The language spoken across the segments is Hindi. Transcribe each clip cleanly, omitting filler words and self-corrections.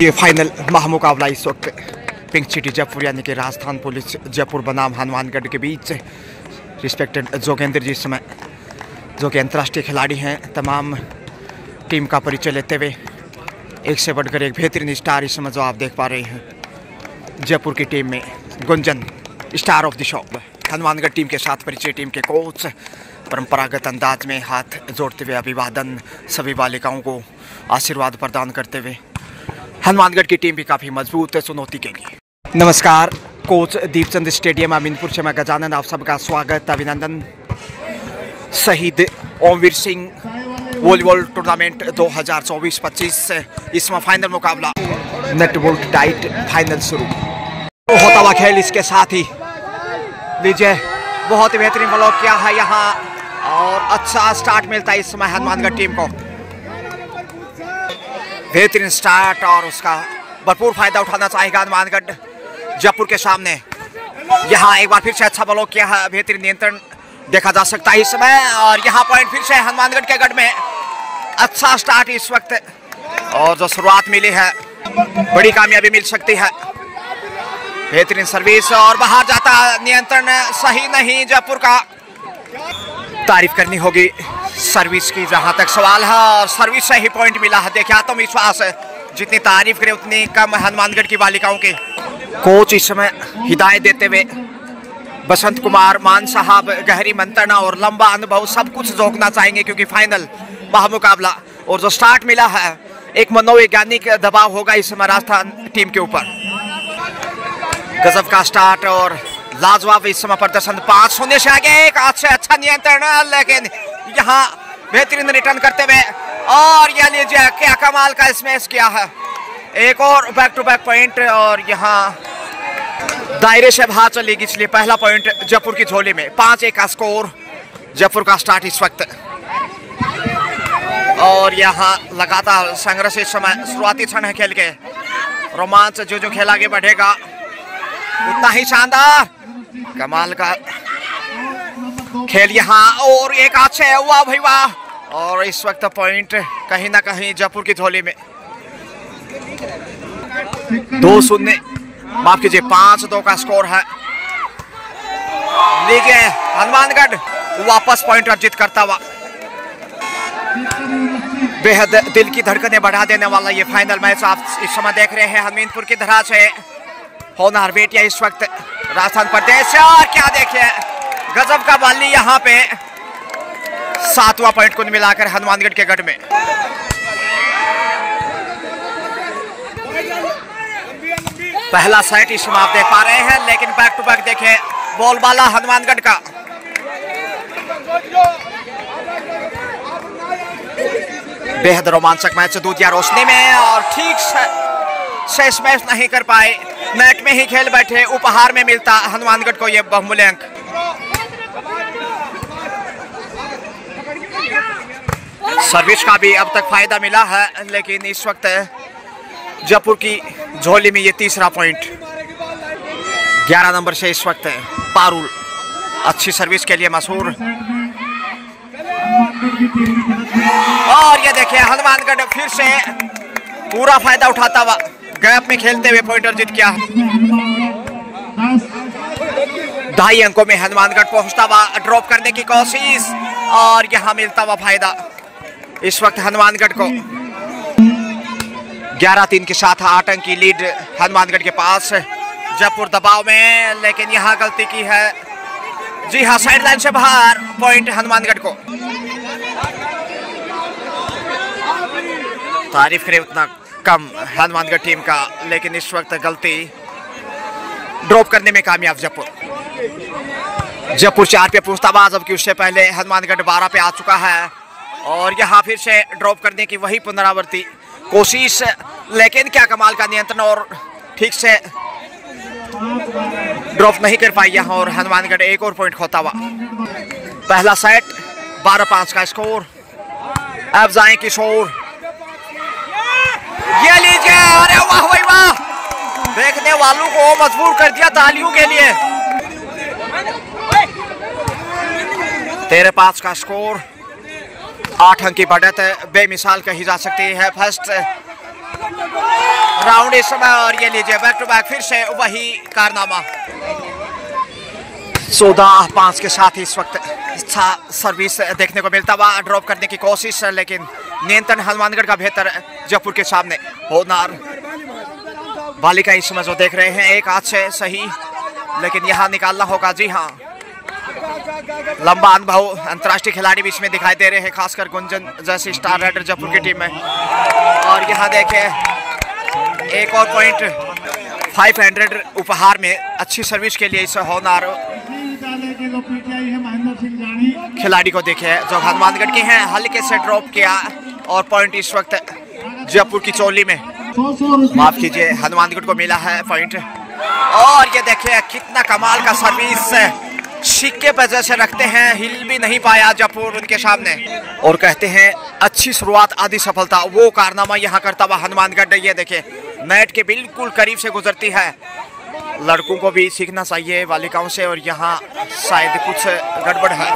ये फाइनल महामुकाबला इस वक्त पिंक सिटी जयपुर यानी कि राजस्थान पुलिस जयपुर बनाम हनुमानगढ़ के बीच रिस्पेक्टेड जोगेंद्र जी इस समय जो कि अंतर्राष्ट्रीय खिलाड़ी हैं तमाम टीम का परिचय लेते हुए एक से बढ़कर एक बेहतरीन स्टार इस समय जो आप देख पा रहे हैं जयपुर की टीम में Gunjan star of the show. Hanumangarh team के साथ परिचय टीम के कोच परंपरागत अंदाज में हाथ जोड़ते हुए अभिवादन सभी बालिकाओं को आशीर्वाद प्रदान करते हुए हनुमानगढ़ की टीम भी काफ़ी मजबूत है चुनौती के लिए। नमस्कार, कोच दीपचंद स्टेडियम अमीनपुर से मैं गजानंद आप सबका स्वागत अभिनंदन। शहीद ओमवीर सिंह वॉलीबॉल टूर्नामेंट 2024-25 इसमें फाइनल मुकाबला नेट बोल्ट टाइट फाइनल शुरू होता हुआ खेल। इसके साथ ही लीजिए बहुत ही बेहतरीन ब्लॉक किया है यहाँ और अच्छा स्टार्ट मिलता है इस समय हनुमानगढ़ टीम को। बेहतरीन स्टार्ट और उसका भरपूर फायदा उठाना चाहेगा हनुमानगढ़ जयपुर के सामने। यहाँ एक बार फिर से अच्छा ब्लॉक किया है, बेहतरीन नियंत्रण देखा जा सकता है इस समय और यहाँ पॉइंट फिर से हनुमानगढ़ के गढ़ में। अच्छा स्टार्ट इस वक्त और जो शुरुआत मिली है बड़ी कामयाबी मिल सकती है। बेहतरीन सर्विस और बाहर जाता नियंत्रण सही नहीं जयपुर का। तारीफ करनी होगी सर्विस की जहां तक सवाल है और सर्विस से ही पॉइंट मिला है। देखिए आत्मविश्वास है, जितनी तारीफ करे उतनी कम हनुमानगढ़ की बालिकाओं की। कोच इस समय हिदायत देते हुए बसंत कुमार मान साहब गहरी मंत्रणा और लंबा अनुभव सब कुछ झोंकना चाहेंगे क्योंकि फाइनल महामुकाबला और जो स्टार्ट मिला है एक मनोवैज्ञानिक दबाव होगा इस समय राजस्थान टीम के ऊपर। गजब का स्टार्ट और लाजवाब इस समय प्रदर्शन। 5-0 से आगे एक अच्छा नियंत्रण लेकिन यहाँ बेहतरीन रिटर्न करते हुए और यह लीजिए क्या कमाल का स्मैश किया है। एक और बैक टू बैक पॉइंट और यहाँ दायरे से बाहर चलेगी इसलिए पहला पॉइंट जयपुर की झोली में। 5-1 का स्कोर जयपुर का स्टार्ट इस वक्त और यहाँ लगातार संघर्ष इस समय शुरुआती क्षण है खेल के। रोमांच जो खेल आगे बढ़ेगा उतना ही शानदार कमाल का खेल यहाँ और एक अच्छे हुआ भाई वाह। और इस वक्त पॉइंट कहीं ना कहीं जयपुर की झोली में। 2-0 माफ कीजिए 5-2 का स्कोर है। लीजिए हनुमानगढ़ वापस पॉइंट अर्जित करता हुआ। बेहद दिल की धड़कनें बढ़ा देने वाला ये फाइनल मैच आप इस समय देख रहे हैं अमीनपुर की धरा से होनहार बेटियां इस वक्त राजस्थान प्रदेश से। और क्या देखिए गजब का बल्ली यहाँ पे 7वां पॉइंट कुल मिलाकर हनुमानगढ़ के गढ़ में। पहला सेट इसमें आप देख पा रहे हैं लेकिन बैक टू बैक देखें बोलबाला हनुमानगढ़ का। बेहद रोमांचक मैच दूधिया रोशनी में और ठीक से स्मैश नहीं कर पाए, नेट में ही खेल बैठे। उपहार में मिलता हनुमानगढ़ को यह बहुमूल्य अंक। सर्विस का भी अब तक फायदा मिला है लेकिन इस वक्त जयपुर की झोली में ये तीसरा पॉइंट। 11 नंबर से इस वक्त पारुल अच्छी सर्विस के लिए मशहूर और ये देखिए हनुमानगढ़ फिर से पूरा फायदा उठाता हुआ गैप में खेलते हुए पॉइंट अर्जित किया। 2.5 अंकों में हनुमानगढ़ पहुंचता हुआ ड्रॉप करने की कोशिश और यहां मिलता हुआ फायदा इस वक्त हनुमानगढ़ को। 11-3 के साथ 8 अंक की लीड हनुमानगढ़ के पास। जयपुर दबाव में लेकिन यहां गलती की है। जी हां, साइड लाइन से बाहर पॉइंट हनुमानगढ़ को। तारीफ करे उतना कम हनुमानगढ़ टीम का लेकिन इस वक्त गलती ड्रॉप करने में कामयाब जयपुर 4 पे पूछता हुआ जबकि उससे पहले हनुमानगढ़ 12 पे आ चुका है और यहाँ फिर से ड्रॉप करने की वही पुनरावृत्ति कोशिश लेकिन क्या कमाल का नियंत्रण और ठीक से ड्रॉप नहीं कर पाई यहाँ और हनुमानगढ़ एक और पॉइंट खोता हुआ। पहला सेट 12-5 का स्कोर। अब जाए किशोर, ये लीजिए अरे वाह भाई वाह, देखने वालों को मजबूर कर दिया तालियों के लिए। 13-5 का स्कोर। 8 अंक की बढ़त बेमिसाल कही जा सकती है। फर्स्ट राउंड इस समय, और ये लीजिए बैक टू बैक फिर से वही कारनामा। 14-5 के साथ ही इस वक्त अच्छा सर्विस देखने को मिलता हुआ, ड्रॉप करने की कोशिश, लेकिन नियंत्रण हनुमानगढ़ का बेहतर जयपुर के सामने। होनहार बालिका इस समय जो देख रहे हैं एक हाथ से सही, लेकिन यहाँ निकालना होगा। जी हाँ, लंबा अनुभव अंतर्राष्ट्रीय खिलाड़ी भी इसमें दिखाई दे रहे हैं, खासकर गुंजन जैसी स्टार राइडर जयपुर की टीम में। और यहाँ देखें एक और पॉइंट 500 उपहार में अच्छी सर्विस के लिए इस होनहार खिलाड़ी को देखे जो हनुमानगढ़ के हैं, हल्के से ड्रॉप किया और पॉइंट इस वक्त जयपुर की चोली में, माफ कीजिए, हनुमानगढ़ को मिला है पॉइंट। और ये देखिए कितना कमाल का सर्विस, सिक्के पे जैसे रखते हैं, हिल भी नहीं पाया जयपुर उनके सामने। और कहते हैं अच्छी शुरुआत आधी सफलता, वो कारनामा यहाँ करता हुआ हनुमानगढ़। ये देखिए नेट के बिल्कुल करीब से गुजरती है, लड़कों को भी सीखना चाहिए बालिकाओं से, और यहाँ शायद कुछ गड़बड़ है।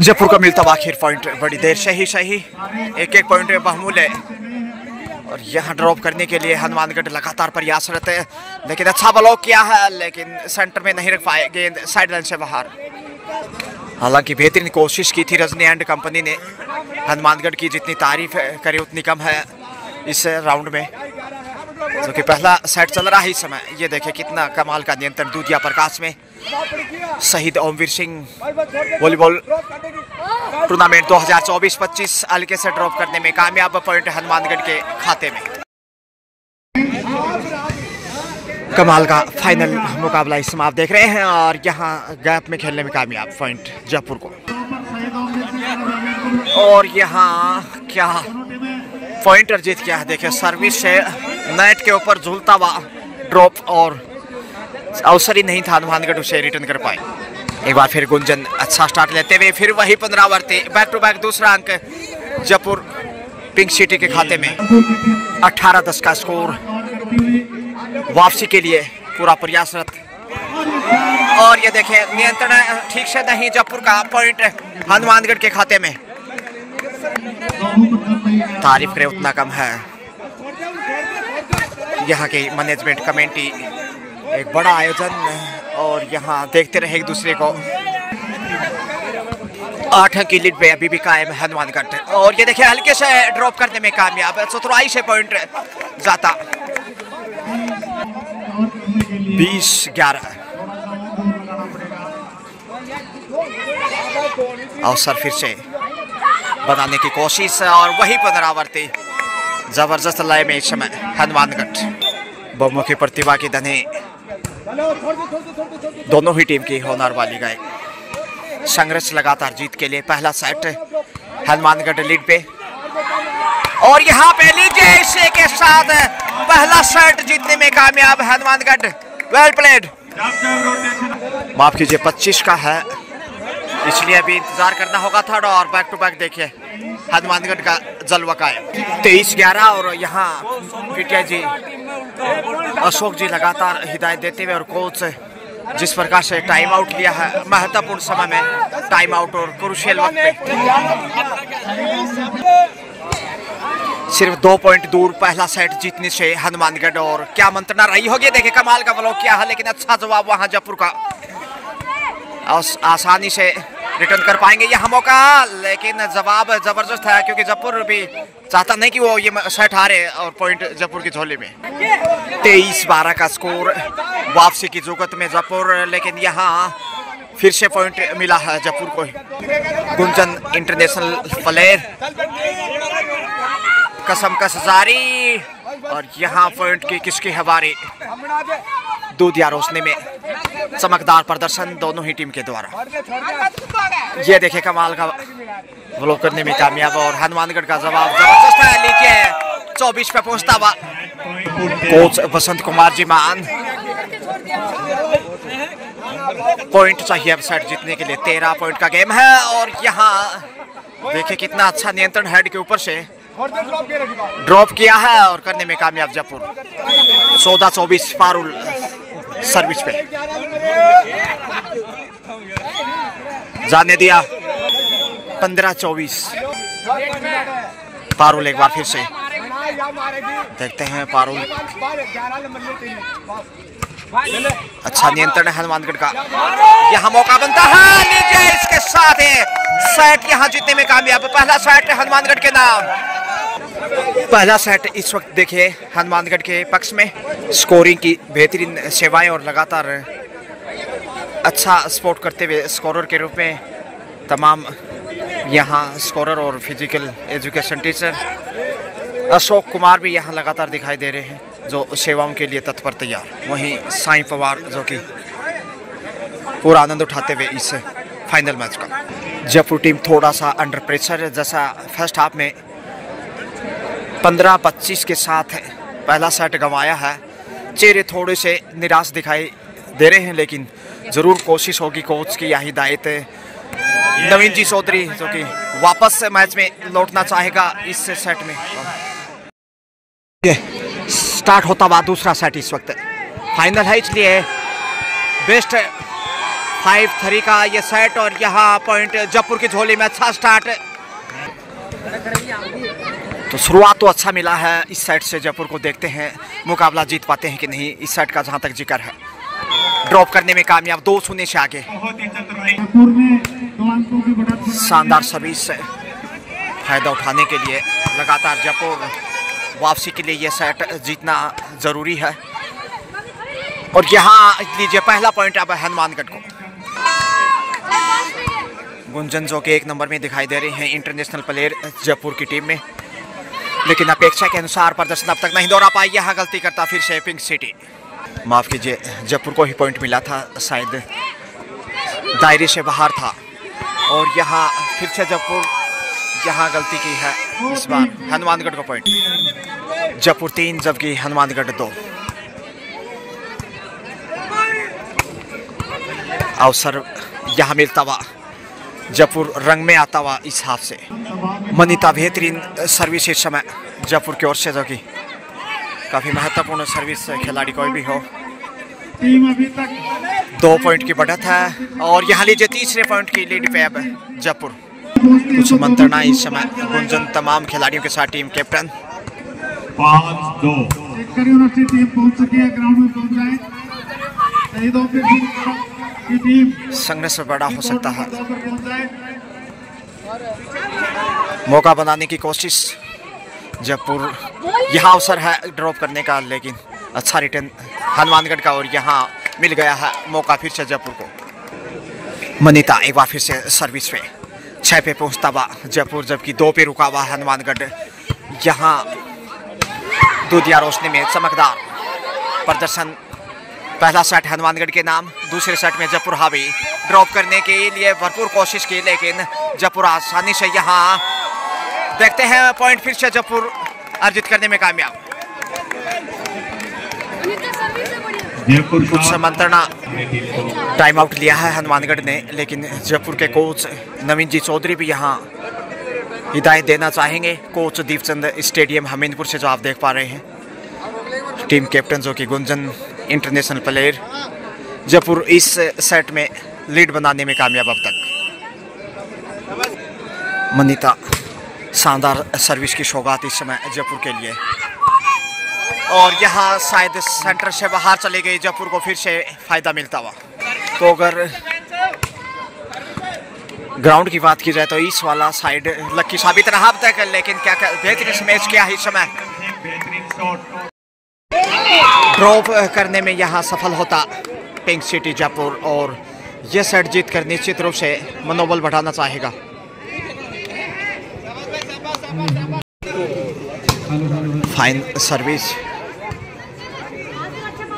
जयपुर को मिलता आखिर पॉइंट, बड़ी देर से ही सही, एक एक पॉइंट बहुमूल्य। और यहाँ ड्रॉप करने के लिए हनुमानगढ़ लगातार प्रयासरत है, लेकिन अच्छा ब्लॉक किया है, लेकिन सेंटर में नहीं रख पाए, गेंद साइड लाइन से बाहर। हालांकि बेहतरीन कोशिश की थी रजनी एंड कंपनी ने, हनुमानगढ़ की जितनी तारीफ करे उतनी कम है इस राउंड में, जो कि पहला सेट चल रहा है इस समय। ये देखिए कितना कमाल का नियंत्रण दूधिया प्रकाश में। शहीद ओमवीर सिंह वॉलीबॉल टूर्नामेंट 2024-25 हल्के से ड्रॉप करने में कामयाब, पॉइंट हनुमानगढ़ के खाते में। कमाल का फाइनल मुकाबला इस समय आप देख रहे हैं, और यहाँ गैप में खेलने में कामयाब, पॉइंट जयपुर को। और यहाँ क्या पॉइंट अर्जित किया है, देखिए सर्विस से नेट के ऊपर झूलता हुआ ड्रॉप, और अवसर ही नहीं था हनुमानगढ़ उसे रिटर्न कर पाए। एक बार फिर गुंजन अच्छा स्टार्ट लेते हुए फिर वही पुनरावर्ती, बैक टू बैक दूसरा अंक जयपुर पिंक सिटी के खाते में। 18-10 का स्कोर, वापसी के लिए पूरा प्रयासरत। और ये देखें नियंत्रण ठीक से नहीं जयपुर का, पॉइंट हनुमानगढ़ के खाते में। तारीफ करे उतना कम है, यहाँ की मैनेजमेंट कमेटी एक बड़ा आयोजन, और यहाँ देखते रहे एक दूसरे को। 8 अंक की लीड पे अभी भी कायम हनुमानगढ़। और ये देखिए हल्के से ड्रॉप करने में कामयाब, चतुराई से पॉइंट जाता। 20-11 अवसर फिर से बनाने की कोशिश, और वही पुनरावर्ती। जबरदस्त लय में इस समय हनुमानगढ़, बहुमुखी प्रतिभा की धनी दोनों ही टीम की होनहार बालिकाएं संघर्ष लगातार जीत के लिए। पहला सेट हनुमानगढ़ लीड पे, और यहाँ पे लीजिए इसी के साथ पहला सेट जीतने में कामयाब हनुमानगढ़। Well played. माफ कीजिए 25 का है, इसलिए अभी इंतजार करना होगा थर्ड। और बैक टू बैक देखिए हनुमानगढ़ का जलवा कायम। 23-11, और यहाँ पीटीआई जी अशोक जी लगातार हिदायत देते हुए, और कोच जिस प्रकार से टाइम आउट लिया है महत्वपूर्ण समय में, टाइम आउट और क्रूशियल वक्त पे, सिर्फ 2 पॉइंट दूर पहला सेट जीतने से हनुमानगढ़। और क्या मंत्रणा रही होगी, देखिए कमाल का ब्लॉक किया है, लेकिन अच्छा जवाब वहां जयपुर का, आसानी से रिटर्न कर पाएंगे यहाँ मौका, लेकिन जवाब जबरदस्त है, क्योंकि जयपुर भी चाहता नहीं कि वो ये सेट हारे, और पॉइंट जयपुर की झोली में। 23-12 का स्कोर, वापसी की जुगत में जयपुर, लेकिन यहाँ फिर से पॉइंट मिला है जयपुर को। गुंजन इंटरनेशनल प्लेयर कसम कस जारी, और यहाँ पॉइंट की किसकी है बारी। दूधिया रोशनी में चमकदार प्रदर्शन दोनों ही टीम के द्वारा। ये देखे कमाल का ब्लॉक करने में कामयाब, और हनुमानगढ़ का जवाब जबरदस्त है। लीजिए 24 पे पहुंचता हुआ कोच बसंत कुमार जी मान। पॉइंट चाहिए अब सेट जीतने के लिए, 13 पॉइंट का गेम है। और यहाँ देखिए कितना अच्छा नियंत्रण हेड के ऊपर से ड्रॉप किया है, और करने में कामयाब जयपुर। 14-24 पारुल सर्विस पे जाने दिया। 15-24 पारुल एक बार फिर से देखते हैं पारुल। अच्छा नियंत्रण है हनुमानगढ़ का, यहाँ मौका बनता है, लीजिए इसके साथ है सेट यहाँ जीतने में कामयाब। पहला सेट हनुमानगढ़ के नाम। पहला सेट इस वक्त देखिए हनुमानगढ़ के पक्ष में। स्कोरिंग की बेहतरीन सेवाएं और लगातार अच्छा सपोर्ट करते हुए स्कोरर के रूप में तमाम यहाँ स्कोरर और physical education teacher Ashok Kumar भी यहाँ लगातार दिखाई दे रहे हैं, जो सेवाओं के लिए तत्पर तैयार। वहीं साईं पवार जो कि पूरा आनंद उठाते हुए इस फाइनल मैच का। जयपुर टीम थोड़ा सा अंडर प्रेशर, जैसा फर्स्ट हाफ में 15-25 के साथ पहला सेट गंवाया है। चेहरे थोड़े से निराश दिखाई दे रहे हैं, लेकिन ज़रूर कोशिश होगी कोच की यही हिदायत। नवीन जी चौधरी जो कि वापस मैच में लौटना चाहेगा इस सेट में। स्टार्ट होता हुआ दूसरा सेट इस वक्त फाइनल है, इसलिए बेस्ट 5-3 का ये सेट और यहाँ पॉइंट जयपुर की झोली में। अच्छा स्टार्ट, तो शुरुआत तो अच्छा मिला है इस सेट से जयपुर को। देखते हैं मुकाबला जीत पाते हैं कि नहीं। इस सेट का जहाँ तक जिक्र है, ड्रॉप करने में कामयाब, 2-0 से आगे। शानदार सर्विस से फायदा उठाने के लिए लगातार जयपुर वापसी के लिए ये सेट जीतना जरूरी है। और यहाँ लीजिए पहला पॉइंट अब हनुमानगढ़ को। गुंजन जो कि 1 नंबर में दिखाई दे रहे हैं इंटरनेशनल प्लेयर जयपुर की टीम में, लेकिन अपेक्षा के अनुसार प्रदर्शन अब तक नहीं दोहरा पाई। यहाँ गलती करता फिर से पिंक सिटी। माफ कीजिए, जयपुर को ही पॉइंट मिला था, शायद दायरे से बाहर था। और यहाँ फिर से जयपुर यहाँ गलती की है। इस बार हनुमानगढ़ को पॉइंट, जयपुर 3 जबकि हनुमानगढ़ 2। अवसर यहाँ मिलता हुआ, जयपुर रंग में आता हुआ इस हाफ से। मनीता बेहतरीन सर्विस इस समय जयपुर की ओर से, जो कि काफी महत्वपूर्ण सर्विस खिलाड़ी कोई भी हो। टीम अभी तक 2 पॉइंट की बढ़त है और यहाँ लीजिए तीसरे पॉइंट की लीड पे अब जयपुर। कुछ मंत्रणा इस समय गुंजन तमाम खिलाड़ियों के साथ टीम कैप्टन। 5-2 टीम पहुंच चुकी है, ग्राउंड में पहुंच जाए। शहीदों की टीम संघर्ष बड़ा हो सकता है। मौका बनाने की कोशिश जयपुर, यहाँ अवसर है ड्रॉप करने का, लेकिन अच्छा रिटर्न हनुमानगढ़ का और यहाँ मिल गया है मौका फिर से जयपुर को। मनीता एक बार फिर से सर्विस पे 6 पे पहुंचता हुआ जयपुर, जबकि 2 पे रुका हुआ हनुमानगढ़। यहाँ दूधिया रोशनी में चमकदार प्रदर्शन। पहला सेट हनुमानगढ़ के नाम, दूसरे सेट में जयपुर हावी। ड्रॉप करने के लिए भरपूर कोशिश की, लेकिन जयपुर आसानी से यहाँ देखते हैं पॉइंट फिर से जयपुर अर्जित करने में कामयाब। कुछ मंत्रणा टाइम आउट लिया है हनुमानगढ़ ने, लेकिन जयपुर के कोच नवीन जी चौधरी भी यहाँ हिदायत देना चाहेंगे। कोच दीपचंद स्टेडियम हमीरपुर से जो आप देख पा रहे हैं, टीम कैप्टन जो कि गुंजन इंटरनेशनल प्लेयर। जयपुर इस सेट में लीड बनाने में कामयाब अब तक। मनीता शानदार सर्विस की सौगात इस समय जयपुर के लिए। और यहाँ शायद सेंटर से बाहर चले गई, जयपुर को फिर से फायदा मिलता हुआ। तो अगर ग्राउंड की बात की जाए तो इस वाला साइड लक्की साबित रहा अब तक, लेकिन क्या बेहतरीन मैच किया है इस समय। ड्रॉप करने में यहाँ सफल होता पिंक सिटी जयपुर, और यह सेट जीत कर निश्चित रूप से मनोबल बढ़ाना चाहेगा। Fine service.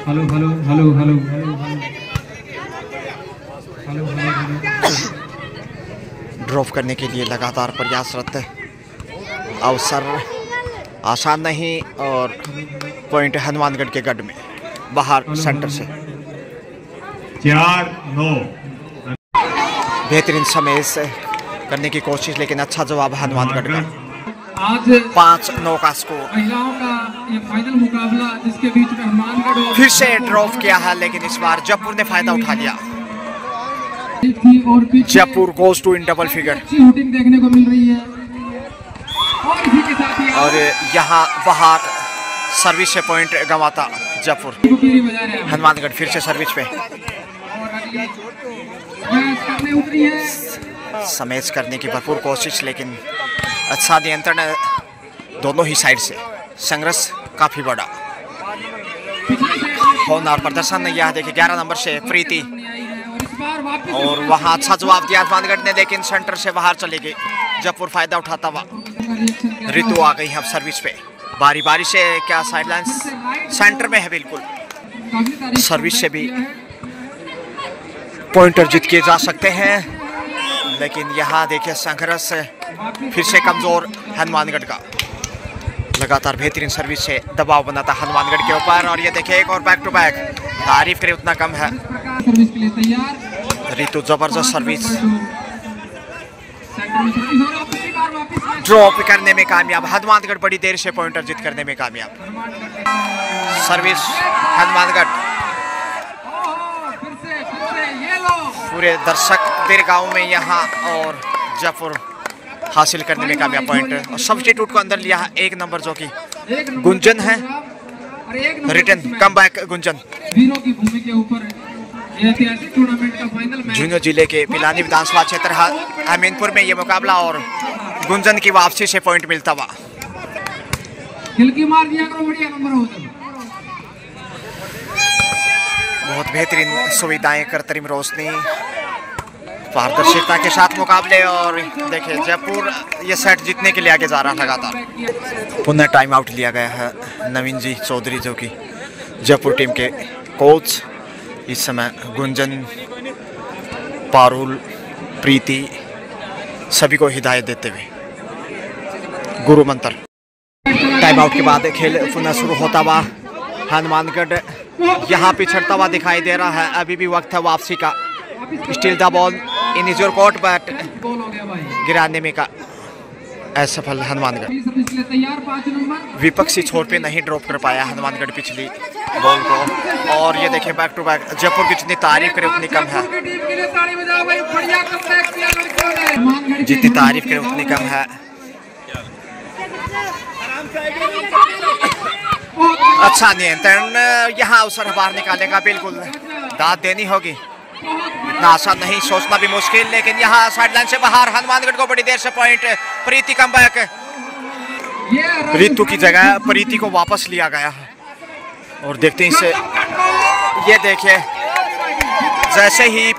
Hello hello hello hello drop करने के लिए लगातार प्रयासरत। अवसर आसान नहीं, और पॉइंट हनुमानगढ़ के गढ़ में बाहर सेंटर से। 4-9 बेहतरीन समय करने की कोशिश, लेकिन अच्छा जवाब हनुमानगढ़ का। आज 5-9 का स्कोर। महिलाओं का ये फाइनल मुकाबला जिसके बीच में हनुमानगढ़ और फिर से ड्रॉप किया है, लेकिन इस बार जयपुर ने फायदा उठा लिया। Jaipur goes to in double figure. अच्छी शूटिंग देखने को मिल रही है, और इसी के साथ ही और यहाँ बाहर सर्विस से पॉइंट गंवाता जयपुर। हनुमानगढ़ फिर से सर्विस पे समेज करने की भरपूर कोशिश, लेकिन अच्छा नियंत्रण दोनों ही साइड से। संघर्ष काफी बड़ा होनहार प्रदर्शन। यह देखिए 11 नंबर से प्रीति, और वहां अच्छा जवाब दिया हनुमानगढ़ ने, लेकिन सेंटर से बाहर चली गई जयपुर। फायदा उठाता हुआ ऋतु आ गई है अब सर्विस पे। बारी बारी से क्या साइडलाइन सेंटर में है बिल्कुल। सर्विस से भी पॉइंटर जीत किए जा सकते हैं, लेकिन यहाँ देखिए संघर्ष फिर से कमजोर हनुमानगढ़ का। लगातार बेहतरीन सर्विस से दबाव बनाता हनुमानगढ़ के ऊपर, और ये देखिए एक और बैक टू बैक। तारीफ करे उतना कम है। ऋतु जबरदस्त सर्विस ड्रॉप करने में कामयाब। हनुमानगढ़ बड़ी देर से पॉइंटर जीत करने में कामयाब। सर्विस हनुमानगढ़, पूरे दर्शक दीर्घाओं में यहाँ, और जयपुर हासिल करने में कामयाब पॉइंट। और सब्स्टिट्यूट को अंदर लिया है 1 नंबर जो कि गुंजन है। Return comeback Gunjan. झुंझुनू जिले के पिलानी विधानसभा क्षेत्र अमीनपुर में ये मुकाबला, और गुंजन की वापसी से पॉइंट मिलता हुआ। बहुत बेहतरीन सुविधाएं, कृत्रिम रोशनी, पारदर्शिता के साथ मुकाबले। और देखिए जयपुर ये सेट जीतने के लिए आगे जा रहा लगातार। पुनः टाइम आउट लिया गया है नवीन जी चौधरी जो कि जयपुर टीम के कोच। इस समय गुंजन, पारुल, प्रीति सभी को हिदायत देते हुए गुरु मंत्र। टाइम आउट के बाद खेल पुनः शुरू होता हुआ। हनुमानगढ़ यहाँ पिछड़ता हुआ दिखाई दे रहा है। अभी भी वक्त है वापसी का। Steel the ball in is your court, but गिराने में का असफल हनुमानगढ़। विपक्षी छोर पे नहीं ड्रॉप कर पाया हनुमानगढ़ पिछली बॉल को। और ये देखिए बैक टू बैक। जयपुर की जितनी तारीफ करे उतनी कम है, जितनी तारीफ करे उतनी कम है। अच्छा नियंत्रण, यहाँ अवसर बाहर निकालेगा, बिल्कुल दाद देनी होगी। इतना आसान नहीं, सोचना भी मुश्किल, लेकिन यहाँ साइडलाइन से बाहर हनुमानगढ़ को बड़ी देर से पॉइंट। प्रीति कमबैक, ऋतु की जगह प्रीति को वापस लिया गया है। और देखते हैं इसे, ये देखिए जैसे ही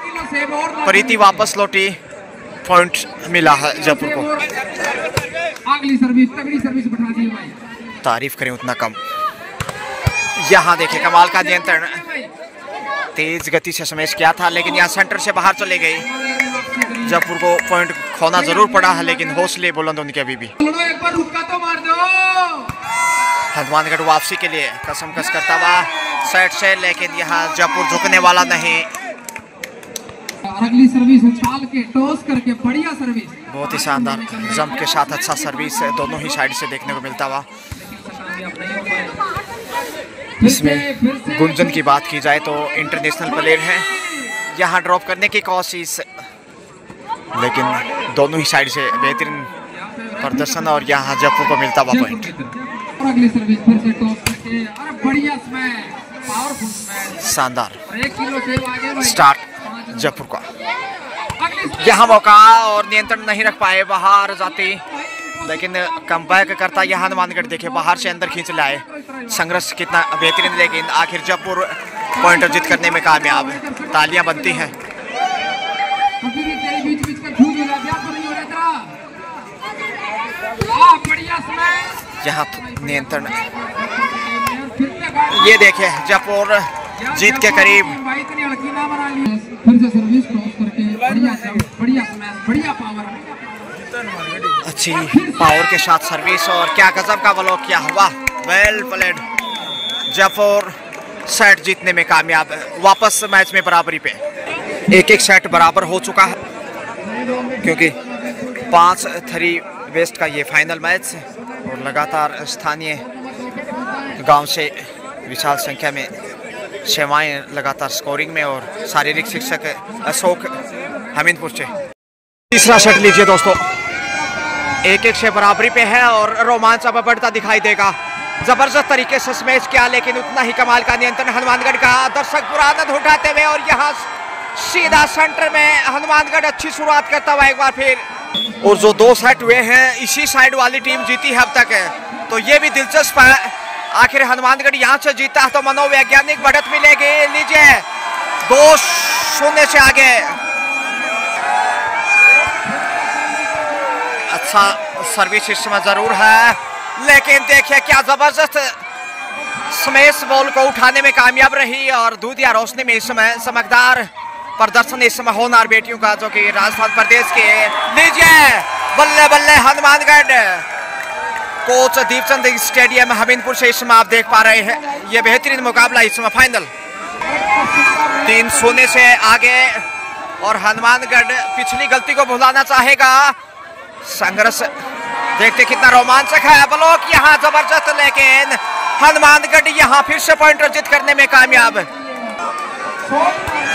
प्रीति वापस लौटी पॉइंट मिला है जयपुर को। अगली सर्विस, तगड़ी सर्विस बैठा दी भाई। तारीफ करें उतना कम। यहाँ देखिए कमाल का नियंत्रण, तेज गति से स्मैश किया था, लेकिन यहाँ सेंटर से बाहर चले गई। जयपुर को पॉइंट खोना जरूर पड़ा है, लेकिन हौसले बुलंद उनके अभी भी। हनुमानगढ़ वापसी के लिए कसमकस करता हुआ साइड से, लेकिन यहाँ जयपुर झुकने वाला नहीं। अगली सर्विस उछाल के टॉस करके बढ़िया सर्विस, बहुत ही शानदार जंप के साथ अच्छा सर्विस दोनों ही साइड से देखने को मिलता हुआ। इसमें गुंजन की बात की जाए तो इंटरनेशनल प्लेयर हैं। यहाँ ड्रॉप करने की कोशिश, लेकिन दोनों ही साइड से बेहतरीन प्रदर्शन, और यहाँ जयपुर को मिलता हुआ पॉइंट। अगली सर्विस फिर से टॉस करके, अरे बढ़िया स्मैश, पावरफुल स्मैश, शानदार 1 किलो से आगे भाई। स्टार्ट जयपुर का। यहाँ मौका और नियंत्रण नहीं रख पाए, बाहर जाती, लेकिन कमबैक करता यह हनुमानगढ़। देखिए बाहर से अंदर खींच लाए। संघर्ष कितना बेहतरीन, लेकिन आखिर जयपुर पॉइंटर जीत करने में कामयाब। तालियां बनती हैं। यहाँ नियंत्रण, ये देखिए जयपुर जीत के करीब। अच्छी पावर के साथ सर्विस, और क्या गजब का ब्लॉक किया हुआ। Well played. जयपुर सेट जीतने में कामयाब। वापस मैच में बराबरी पे। 1-1 सेट बराबर हो चुका है, क्योंकि 5-3 वेस्ट का ये फाइनल मैच। और लगातार स्थानीय गांव से विशाल संख्या में सेवाएं लगातार स्कोरिंग में, और शारीरिक शिक्षक अशोक अमीनपुर से। तीसरा सेट लीजिए दोस्तों। 1-1 से बराबरी पे है और रोमांच अब बढ़ता दिखाई देगा। जबरदस्त तरीके से स्मैश किया, लेकिन उतना ही कमाल का नियंत्रण हनुमानगढ़ का। दर्शक पूरा आनंद उठाते हुए और यहाँ सीधा सेंटर में हनुमानगढ़ अच्छी शुरुआत करता हुआ एक बार फिर। और जो 2 सेट हुए हैं इसी साइड वाली टीम जीती है अब तक है, तो ये भी दिलचस्प है। आखिर हनुमानगढ़ यहाँ से जीता है तो मनोवैज्ञानिक बढ़त मिलेगी। लीजिए 2-0 से आगे। अच्छा सर्विस इस समय जरूर है, लेकिन देखिए क्या जबरदस्त स्मैश बॉल को उठाने में कामयाब रही। और दूधिया रोशनी में इस समय चमकदार प्रदर्शन इस समय होनार बेटियों का, जो कि राजस्थान प्रदेश के। लीजिए बल्ले बल्ले हनुमानगढ़। कोच दीपचंद स्टेडियम हमीरपुर से इस समय आप देख पा रहे हैं ये बेहतरीन मुकाबला इस समय फाइनल 3-0 से आगे। और हनुमानगढ़ पिछली गलती को भुलाना चाहेगा। संघर्ष देखते कितना रोमांचक है। ब्लॉक यहाँ जबरदस्त, लेकिन हनुमानगढ़ यहाँ फिर से पॉइंट अर्जित करने में कामयाब।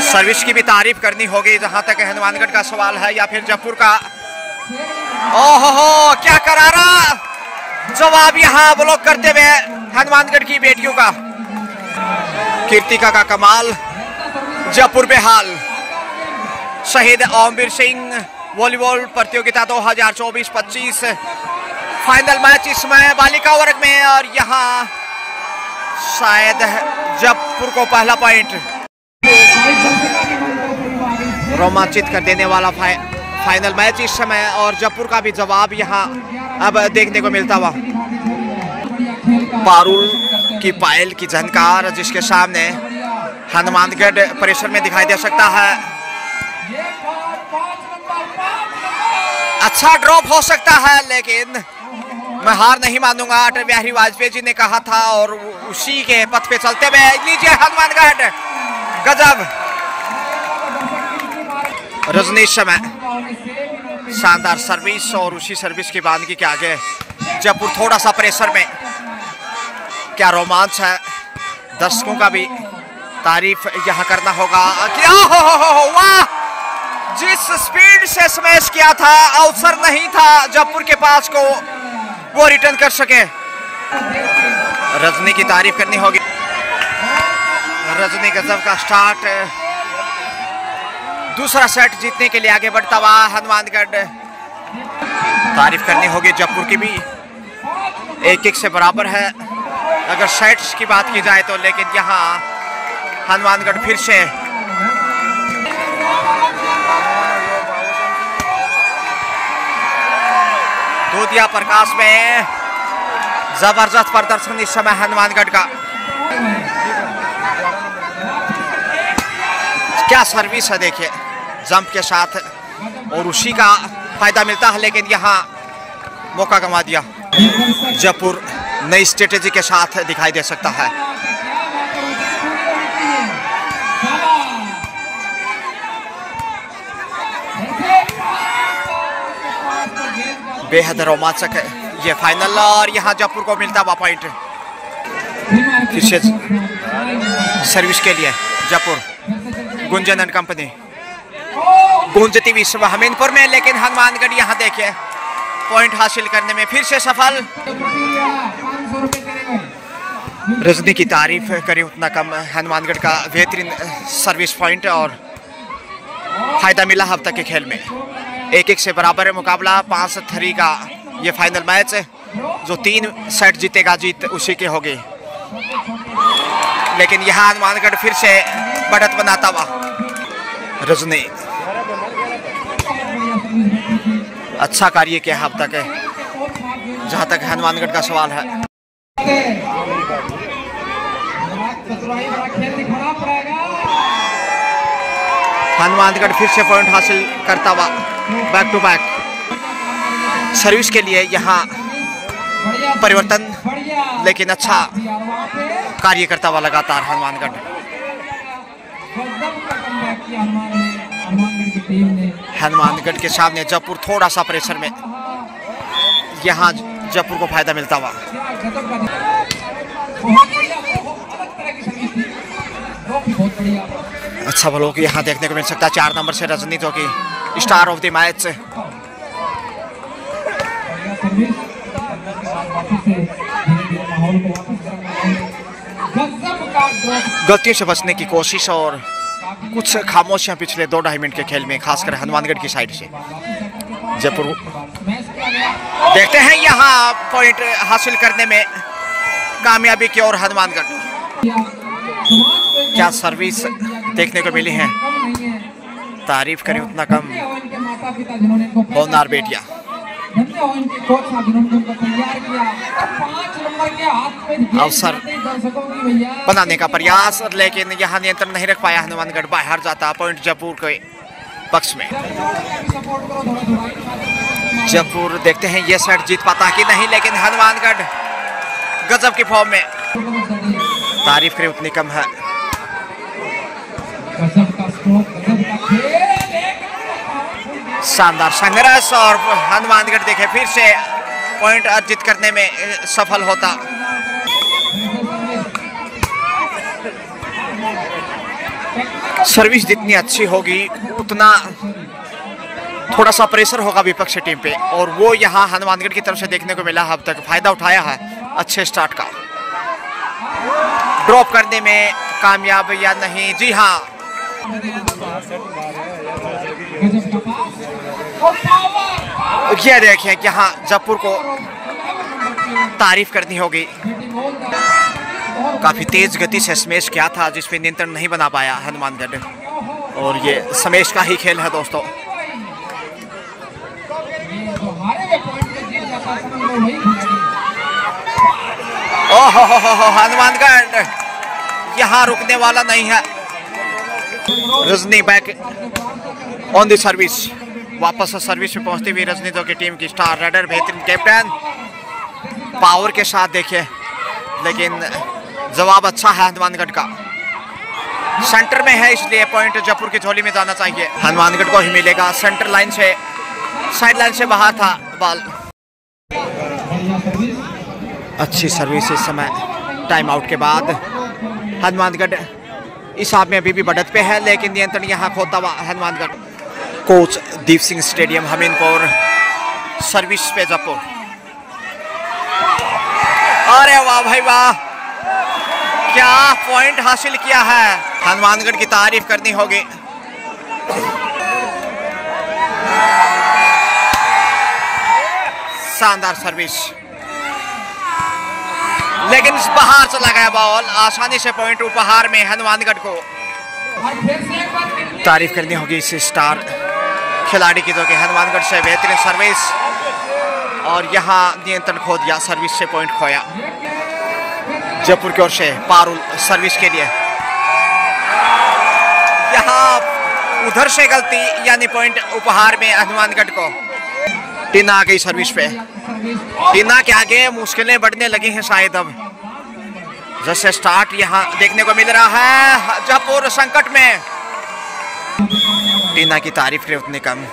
सर्विस की भी तारीफ करनी होगी जहां तक हनुमानगढ़ का सवाल है, या फिर जयपुर का। ओहो क्या करारा जवाब यहाँ ब्लॉक करते हुए हनुमानगढ़ की बेटियों का। कीर्तिका का कमाल, जयपुर बेहाल। शहीद ओमवीर सिंह वॉलीबॉल प्रतियोगिता 2024-25 फाइनल मैच इसमें बालिका वर्ग में, और यहाँ शायद जयपुर को पहला पॉइंट। रोमांचित कर देने वाला फाइनल मैच इस समय, और जयपुर का भी जवाब यहाँ अब देखने को मिलता हुआ। पारुल की पायल की झनकार, जिसके सामने हनुमानगढ़ प्रेशर में दिखाई दे सकता है। अच्छा ड्रॉप हो सकता है, लेकिन मैं हार नहीं मानूंगा, अटल बिहारी वाजपेयी जी ने कहा था, और उसी के पथ पे चलते हुए लीजिए हनुमानगढ़। गजब रजनीश समय शानदार सर्विस, और उसी सर्विस की बानगी के आगे जयपुर थोड़ा सा प्रेशर में। क्या रोमांच है, दर्शकों का भी तारीफ यहाँ करना होगा। क्या हो वाह, जिस स्पीड से स्मैश किया था अवसर नहीं था जयपुर के पास को वो रिटर्न कर सके। रजनी की तारीफ करनी होगी। रजनी गजब का स्टार्ट, दूसरा सेट जीतने के लिए आगे बढ़ता हुआ हनुमानगढ़। तारीफ करनी होगी जयपुर की भी, 1-1 से बराबर है अगर सेट्स की बात की जाए तो, लेकिन यहाँ हनुमानगढ़ फिर से दूधिया प्रकाश में जबरदस्त प्रदर्शन इस समय हनुमानगढ़ का। क्या सर्विस है देखिए जंप के साथ, और उसी का फायदा मिलता है, लेकिन यहाँ मौका गंवा दिया। जयपुर नई स्ट्रेटेजी के साथ दिखाई दे सकता है। बेहद रोमांचक है ये फाइनल, और यहाँ जयपुर को मिलता हुआ पॉइंट। फिर से सर्विस के लिए जयपुर गुंजन एंड कंपनी। गूंजती विश्व हमीरपुर में, लेकिन हनुमानगढ़ यहाँ देखिए पॉइंट हासिल करने में फिर से सफल। रजनी की तारीफ करें उतना कम, हनुमानगढ़ का बेहतरीन सर्विस पॉइंट और फायदा मिला अब तक के खेल में। 1-1 से बराबर है मुकाबला। 5-3 का ये फाइनल मैच है। जो 3 सेट जीतेगा जीत उसी के होगी, लेकिन यहाँ हनुमानगढ़ फिर से बढ़त बनाता हुआ। रजनी अच्छा कार्य किया अब तक है जहाँ तक हनुमानगढ़ का सवाल है। हनुमानगढ़ फिर से पॉइंट हासिल करता हुआ बैक टू बैक। सर्विस के लिए यहाँ परिवर्तन, लेकिन अच्छा कार्य करता हुआ लगातार हनुमानगढ़। हनुमानगढ़ के सामने जयपुर थोड़ा सा प्रेशर में, यहाँ जयपुर को फायदा मिलता हुआ। अच्छा ब्लॉक यहाँ देखने को मिल सकता है। 4 नंबर से रजनी, जो कि स्टार ऑफ द मैच। गलतियों से बचने की कोशिश और कुछ खामोशियां पिछले 2-2.5 मिनट के खेल में, खासकर हनुमानगढ़ की साइड से। जयपुर देखते हैं यहाँ पॉइंट हासिल करने में कामयाबी की और हनुमानगढ़। क्या सर्विस देखने को मिली है, तारीफ करें उतना कम। होनहार बेटिया अवसर बनाने का प्रयास, लेकिन यहाँ नियंत्रण नहीं रख पाया हनुमानगढ़, बाहर जाता पॉइंट जयपुर के पक्ष में। जयपुर देखते हैं ये सेट जीत पाता कि नहीं, लेकिन हनुमानगढ़ गजब की फॉर्म में, तारीफ करें उतनी कम है। शानदार संघर्ष और हनुमानगढ़ देखे फिर से पॉइंट अर्जित करने में सफल होता। सर्विस जितनी अच्छी होगी उतना थोड़ा सा प्रेशर होगा विपक्षी टीम पे, और वो यहाँ हनुमानगढ़ की तरफ से देखने को मिला। अब तक फायदा उठाया है अच्छे स्टार्ट का। ड्रॉप करने में कामयाब या नहीं? जी हाँ, ये देखिए यहाँ जयपुर को तारीफ करनी होगी। काफी तेज गति से स्मैश किया था जिसपे नियंत्रण नहीं बना पाया हनुमानगढ़, और ये स्मैश का ही खेल है दोस्तों। ओहो हो हनुमानगढ़ यहाँ रुकने वाला नहीं है। Rajni back on the service, वापस सर्विस में पहुंचती हुई रजनी जो की टीम की स्टार राइडर, बेहतरीन कैप्टन, पावर के साथ देखिए, लेकिन जवाब अच्छा है हनुमानगढ़ का। सेंटर में है इसलिए पॉइंट जयपुर की झोली में जाना चाहिए। हनुमानगढ़ को ही मिलेगा, सेंटर लाइन से, साइड लाइन से बाहर था बॉल। अच्छी सर्विस इस समय टाइम आउट के बाद। हनुमानगढ़ इस हाफ में अभी भी बढ़त पे है, लेकिन नियंत्रण यहाँ खोता हुआ Hanumangarh. Coach Deep Singh stadium Hamirpur, service पे जयपुर। अरे वाह भाई वाह, क्या पॉइंट हासिल किया है, हनुमानगढ़ की तारीफ करनी होगी। शानदार सर्विस, लेकिन बाहर चला गया बॉल। आसानी से पॉइंट उपहार में हनुमानगढ़ को। तारीफ करनी होगी इस स्टार खिलाड़ी की जो कि हनुमानगढ़ से बेहतरीन सर्विस, और यहाँ नियंत्रण खो दिया, सर्विस से पॉइंट खोया। जयपुर की ओर से पारुल सर्विस के लिए, यहाँ उधर से गलती, यानी पॉइंट उपहार में हनुमानगढ़ को। टीना आ गई सर्विस पे, टीना के आगे मुश्किलें बढ़ने लगी हैं शायद। अब जैसे स्टार्ट यहाँ देखने को मिल रहा है, जयपुर संकट में। टीना की तारीफ करें उतनी कम,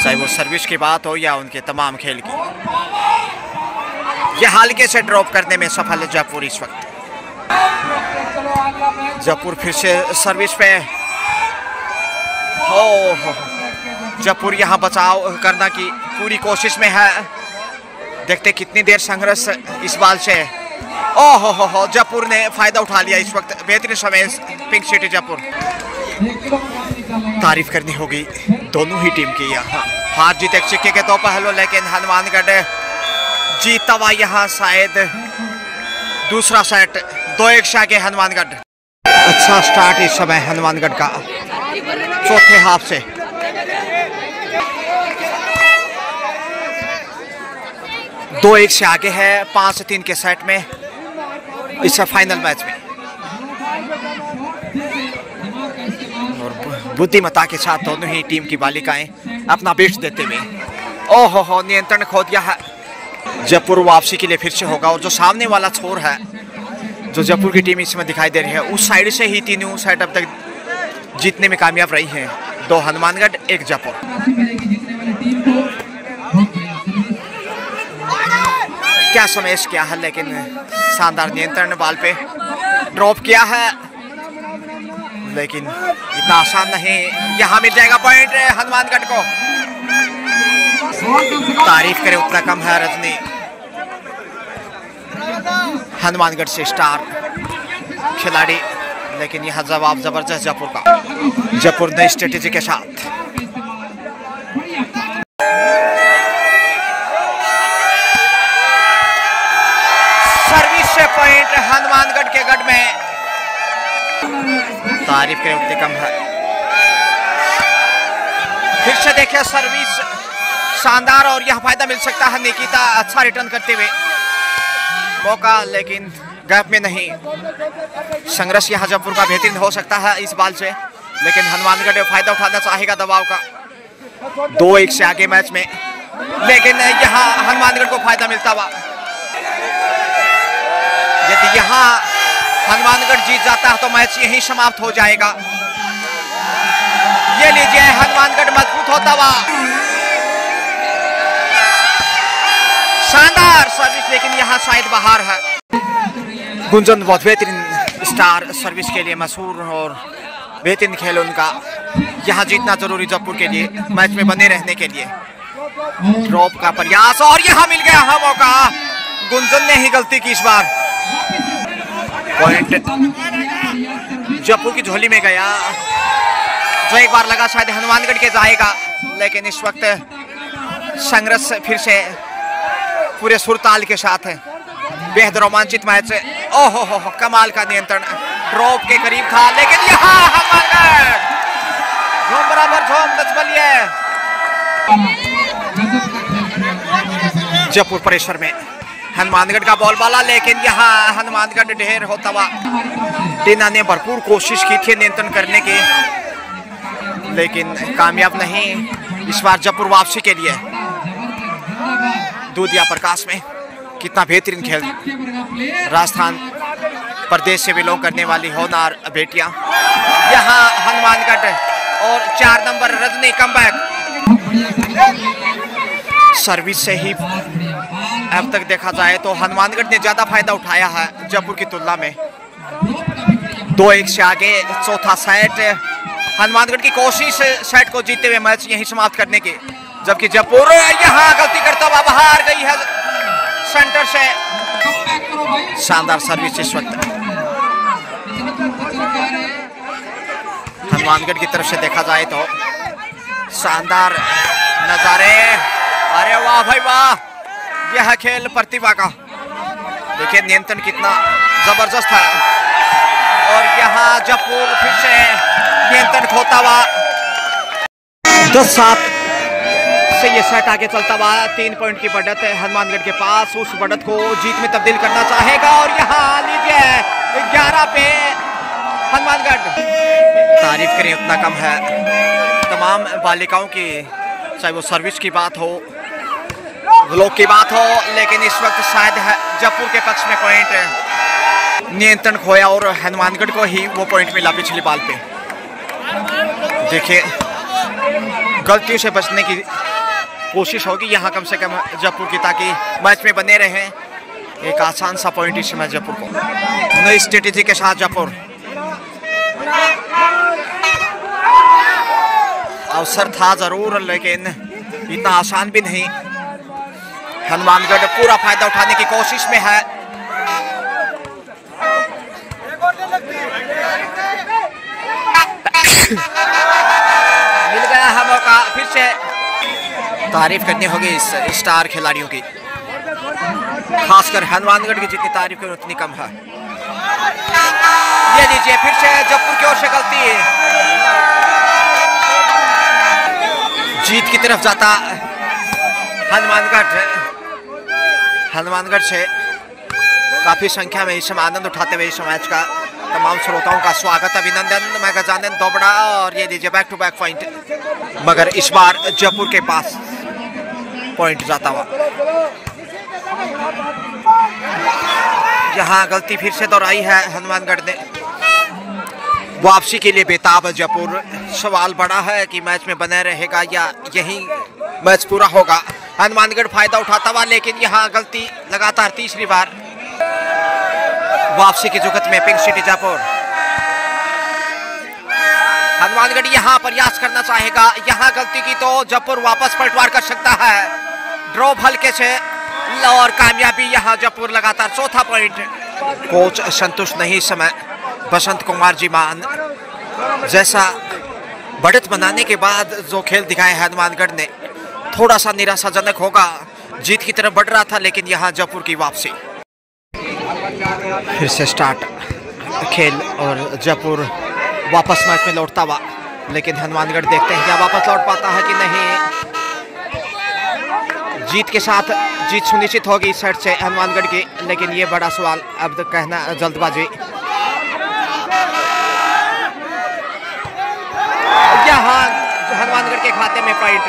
चाहे वो सर्विस की बात हो या उनके तमाम खेल की। यह हल्के से ड्रॉप करने में सफल है जयपुर इस वक्त। जयपुर फिर से सर्विस पे, हो जयपुर यहाँ बचाव करना की पूरी कोशिश में है। देखते कितनी देर संघर्ष इस बाल से। ओहो हो जयपुर ने फायदा उठा लिया इस वक्त, बेहतरीन समय पिंक सिटी जयपुर। तारीफ करनी होगी दोनों ही टीम की। यहाँ हार जीत एक सिक्के के दो पहलू, लेकिन हनुमानगढ़ जीता हुआ यहाँ शायद दूसरा सेट 2-1 से आगे हनुमानगढ़। अच्छा स्टार्ट इस समय हनुमानगढ़ का चौथे हाफ से। दो 1 से आगे है 5-3 के सेट में इस फाइनल मैच में, और बुद्धिमत्ता के साथ दोनों ही टीम की बालिकाएं अपना बेस्ट देते हुए। ओहो हो नियंत्रण खो दिया है। जयपुर वापसी के लिए फिर से होगा, और जो सामने वाला छोर है जो जयपुर की टीम इसमें दिखाई दे रही है, उस साइड से ही तीनों सेट अब तक जीतने में कामयाब रही हैं। 2 हनुमानगढ़ 1 जयपुर। क्या स्मैश किया है, लेकिन शानदार नियंत्रण बॉल पे ड्रॉप किया है, लेकिन इतना आसान नहीं। यहाँ मिल जाएगा पॉइंट हनुमानगढ़ को। तारीफ करे उतना कम है रजनी। हनुमानगढ़ से स्टार खिलाड़ी, लेकिन यह जवाब जबरदस्त जयपुर का। जयपुर नई स्ट्रेटेजी के साथ सर्विस से पॉइंट हनुमानगढ़ के गढ़ में, तारीफ करें उतनी कम है। फिर से देखिए सर्विस शानदार और यह फायदा मिल सकता है निकिता अच्छा रिटर्न करते हुए मौका, लेकिन गैप में नहीं। संघर्ष यहाँ जयपुर का बेहतरीन हो सकता है इस बाल से, लेकिन हनुमानगढ़ फायदा उठाना चाहेगा दबाव का 2-1 से आगे मैच में, लेकिन यहाँ हनुमानगढ़ को फायदा मिलता हुआ। यदि यहाँ हनुमानगढ़ जीत जाता है तो मैच यहीं समाप्त हो जाएगा। ये लीजिए हनुमानगढ़ मजबूत होता हुआ, शानदार सर्विस, लेकिन यहाँ शायद बाहर है। गुंजन बहुत बेहतरीन स्टार सर्विस के लिए मशहूर और बेहतरीन खेल उनका। यहाँ जीतना जरूरी जयपुर के लिए मैच में बने रहने के लिए। ड्रॉप का प्रयास और यहाँ मिल गया है मौका, गुंजन ने ही गलती की इस बार। पॉइंट जयपुर की झोली में गया, जो एक बार लगा शायद हनुमानगढ़ के जाएगा, लेकिन इस वक्त संघर्ष फिर से पूरे सुरताल के साथ है। बेहद रोमांचित मैच, ओहो हो कमाल का नियंत्रण, ड्रॉप के करीब था, लेकिन यहाँ हनुमानगढ़ झोम बराबर झोम दचबलिए। जयपुर प्रेशर में हनुमानगढ़ का बॉल वाला, लेकिन यहाँ हनुमानगढ़ ढेर होता हुआ। टीना ने भरपूर कोशिश की थी नियंत्रण करने की, लेकिन कामयाब नहीं। इस बार जयपुर वापसी के लिए दूधिया प्रकाश में कितना बेहतरीन खेल, राजस्थान प्रदेश से बिलोंग करने वाली होनार बेटियां। यहाँ हनुमानगढ़ और 4 नंबर रजनी कमबैक सर्विस से ही अब तक देखा जाए तो हनुमानगढ़ ने ज्यादा फायदा उठाया है जयपुर की तुलना में। 2-1 से आगे चौथा सेट, हनुमानगढ़ की कोशिश सेट को जीतते हुए मैच यहीं समाप्त करने की, जबकि जयपुर यहाँ गलती करता हुआ बाहर गई है सेंटर से। शानदार सर्विस इस वक्त हनुमानगढ़ की तरफ से देखा जाए तो शानदार नजारे। अरे वाह भाई वाह, यह खेल प्रतिभा का, देखिए नियंत्रण कितना जबरदस्त है। और यहाँ जयपुर फिर से नियंत्रण खोता हुआ 10-7 से ये सेट आगे चलता हुआ। 3 पॉइंट की बढ़त है हनुमानगढ़ के पास, उस बढ़त को जीत में तब्दील करना चाहेगा। और यहाँ लीजिए 11 पे हनुमानगढ़, तारीफ करें उतना कम है तमाम बालिकाओं की, चाहे वो सर्विस की बात हो, ब्लॉक की बात हो, लेकिन इस वक्त शायद जयपुर के पक्ष में पॉइंट नियंत्रण खोया और हनुमानगढ़ को ही वो पॉइंट मिला पिछली बाल पे। देखिए गलतियों से बचने की कोशिश होगी यहाँ कम से कम जयपुर की, ताकि मैच में बने रहें। एक आसान सा पॉइंट इस समय जयपुर को, नई स्ट्रेटेजी के साथ जयपुर। अवसर था जरूर, लेकिन इतना आसान भी नहीं। हनुमानगढ़ पूरा फायदा उठाने की कोशिश में है। मिल गया है मौका, फिर से तारीफ करनी होगी इस स्टार खिलाड़ियों की, खासकर हनुमानगढ़ की जितनी तारीफ करें उतनी कम है। ये लीजिए फिर से जयपुर की ओर से गलती, जीत की तरफ जाता हनुमानगढ़ से काफी संख्या में इस समय आनंद उठाते हुए इस मैच का तमाम श्रोताओं का स्वागत, अभिनंदन। मैं गजानंद दोबड़ा, और ये लीजिए बैक टू बैक पॉइंट, मगर इस बार जयपुर के पास पॉइंट जाता हुआ। यहाँ गलती फिर से दोहराई है हनुमानगढ़ ने, वापसी के लिए बेताब जयपुर। सवाल बड़ा है कि मैच में बने रहेगा या यही मैच पूरा होगा। हनुमानगढ़ फायदा उठाता हुआ, लेकिन यहाँ गलती लगातार तीसरी बार। वापसी की जुगत में पिंक सिटी जयपुर, हनुमानगढ़ यहाँ प्रयास करना चाहेगा। यहाँ गलती की तो जयपुर वापस पलटवार कर सकता है। ड्रॉप हल्के से और कामयाबी यहाँ जयपुर, लगातार चौथा पॉइंट कोच संतुष्ट नहीं। इस समय बसंत कुमार जी मान जैसा बढ़त बनाने के बाद जो खेल दिखाया हनुमानगढ़ ने थोड़ा सा निराशाजनक होगा। जीत की तरफ बढ़ रहा था लेकिन यहाँ जयपुर की वापसी। फिर से स्टार्ट खेल और जयपुर वापस मैच में लौटता हुआ, लेकिन हनुमानगढ़ देखते हैं क्या वापस लौट पाता है कि नहीं। जीत के साथ जीत सुनिश्चित होगी इस साइड से हनुमानगढ़ की, लेकिन ये बड़ा सवाल अब तक कहना जल्दबाजी। यहाँ हनुमानगढ़ के खाते में पॉइंट।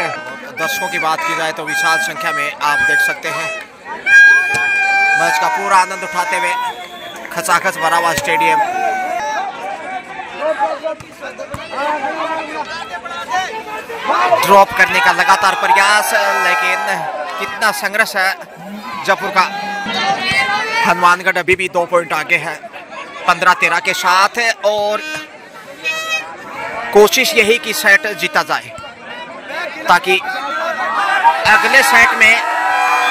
दर्शकों की बात की जाए तो विशाल संख्या में आप देख सकते हैं मैच का पूरा आनंद उठाते हुए खचाखच भरा हुआ स्टेडियम। ड्रॉप करने का लगातार प्रयास, लेकिन कितना संघर्ष है जयपुर का। हनुमानगढ़ अभी भी 2 पॉइंट आगे है 15-13 के साथ, और कोशिश यही कि सेट जीता जाए ताकि अगले सेट में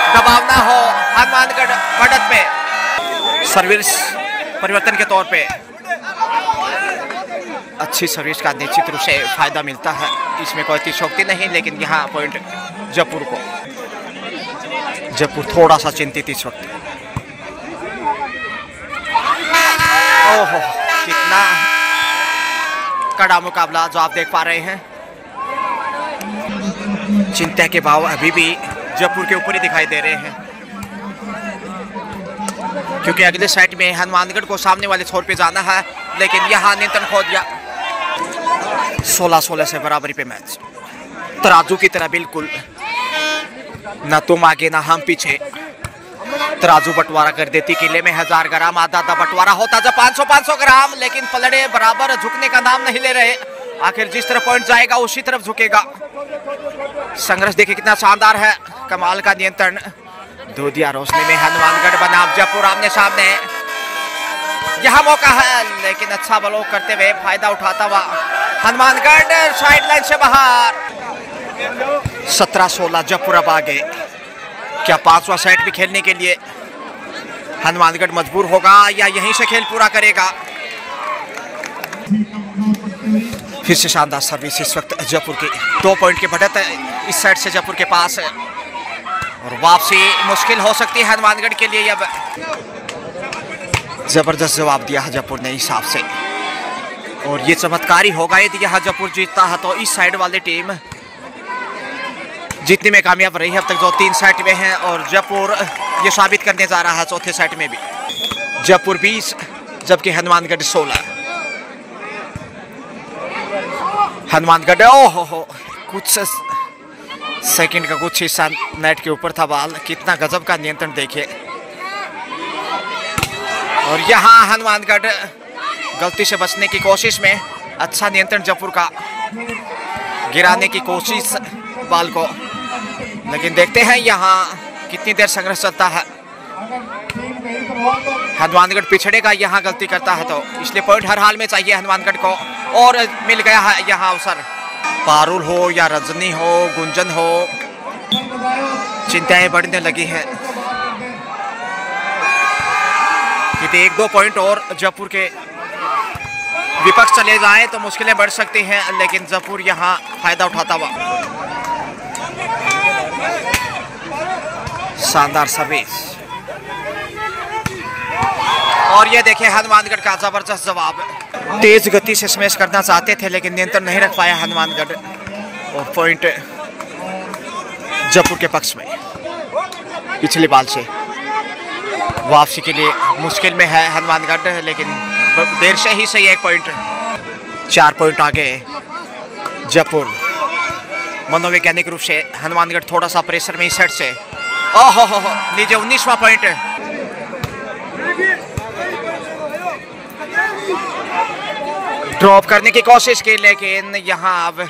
दबाव ना हो हनुमानगढ़ बढ़त पे। सर्विस परिवर्तन के तौर पे अच्छी सर्विस का निश्चित रूप से फायदा मिलता है, इसमें कोई अतिशयोक्ति नहीं, लेकिन यहाँ पॉइंट जयपुर को। जयपुर थोड़ा सा चिंतित इस वक्त। ओहो, कितना कड़ा मुकाबला जो आप देख पा रहे हैं। चिंता के भाव अभी भी जयपुर के ऊपर ही दिखाई दे रहे हैं, क्योंकि अगले साइड में हनुमानगढ़ को सामने वाले छोर पे जाना है, लेकिन यहाँ नियंत्रण खो दिया। 16-16 से बराबरी पे मैच। तराजू की तरह बिल्कुल, ना तुम आगे ना हम पीछे। तराजू बंटवारा कर देती, किले में 1000 ग्राम आधा बंटवारा होता जब 500-500 ग्राम, लेकिन पलड़े बराबर झुकने का नाम नहीं ले रहे। आखिर जिस तरफ पॉइंट जाएगा उसी तरफ झुकेगा। संघर्ष देखिए कितना शानदार है, कमाल का नियंत्रण। दूधिया रोशनी में हनुमानगढ़ बनाम जयपुर आमने सामने। यह मौका है, लेकिन अच्छा बॉल करते हुए फायदा उठाता हुआ हनुमानगढ़ साइड लाइन से बाहर। 17-16 जयपुर अब आगे। क्या 5वां सेट भी खेलने के लिए हनुमानगढ़ मजबूर होगा या यहीं से खेल पूरा करेगा? फिर से शानदार सर्विस इस वक्त जयपुर की। 2 पॉइंट की बढ़त इस साइड से जयपुर के पास है, और वापसी मुश्किल हो सकती है हनुमानगढ़ के लिए। अब जबरदस्त जवाब दिया है जयपुर ने हिसाब से, और ये चमत्कारी होगा यदि यहाँ जयपुर जीतता है तो इस साइड वाली टीम जीतने में कामयाब रही है अब तक जो 3 सेट में है, और जयपुर ये साबित करने जा रहा है चौथे सेट में भी। जयपुर 20 जबकि हनुमानगढ़ 16। हनुमानगढ़ ओहो कुछ सेकंड का कुछ हिस्सा नेट के ऊपर था बॉल। कितना गजब का नियंत्रण देखिए, और यहाँ हनुमानगढ़ गलती से बचने की कोशिश में। अच्छा नियंत्रण जयपुर का, गिराने की कोशिश बॉल को, लेकिन देखते हैं यहाँ कितनी देर संघर्ष चलता है। हनुमानगढ़ पिछड़ेगा यहाँ गलती करता है तो, इसलिए पॉइंट हर हाल में चाहिए हनुमानगढ़ को, और मिल गया है यहाँ अवसर। पारुल हो या रजनी हो, गुंजन हो, चिंताएं बढ़ने लगी हैं कि 1-2 पॉइंट और जयपुर के विपक्ष चले जाएं तो मुश्किलें बढ़ सकती हैं, लेकिन जयपुर यहाँ फायदा उठाता हुआ। शानदार सर्विस, और ये देखिए हनुमानगढ़ का जबरदस्त जवाब। तेज गति से स्मैश करना चाहते थे लेकिन नियंत्रण नहीं रख पाया हनुमानगढ़, और पॉइंट जयपुर के पक्ष में। पिछले बॉल से वापसी के लिए मुश्किल में है हनुमानगढ़, लेकिन देर से ही सही 1 पॉइंट। 4 पॉइंट आगे जयपुर। मनोवैज्ञानिक रूप से हनुमानगढ़ थोड़ा सा प्रेशर में इस साइड से। ओहो हो लीजिए 19वां पॉइंट। ड्रॉप करने की कोशिश की, लेकिन यहाँ अब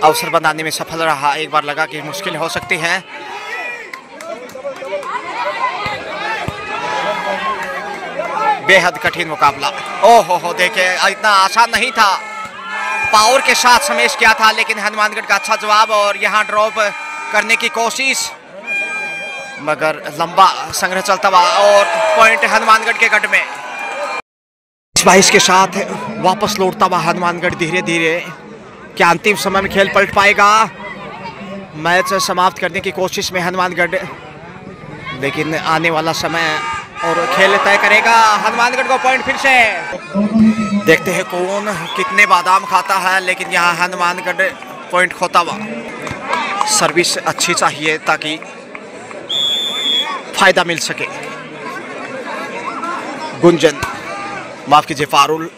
अवसर बनाने में सफल रहा। एक बार लगा कि मुश्किल हो सकती है। बेहद कठिन मुकाबला। ओहो हो देखे इतना आसान नहीं था। पावर के साथ स्मैश किया था, लेकिन हनुमानगढ़ का अच्छा जवाब, और यहाँ ड्रॉप करने की कोशिश। मगर लंबा संग्रह चलता हुआ और पॉइंट हनुमानगढ़ के गढ़ में। 22 के साथ वापस लौटता हुआ हनुमानगढ़ धीरे धीरे। क्या अंतिम समय में खेल पलट पाएगा? मैच समाप्त करने की कोशिश में हनुमानगढ़, लेकिन आने वाला समय और खेल तय करेगा। हनुमानगढ़ को पॉइंट फिर से। देखते हैं कौन कितने बादाम खाता है, लेकिन यहाँ हनुमानगढ़ पॉइंट खोता हुआ। सर्विस अच्छी चाहिए ताकि फायदा मिल सके। गुंजन, माफ कीजिए, फारुल,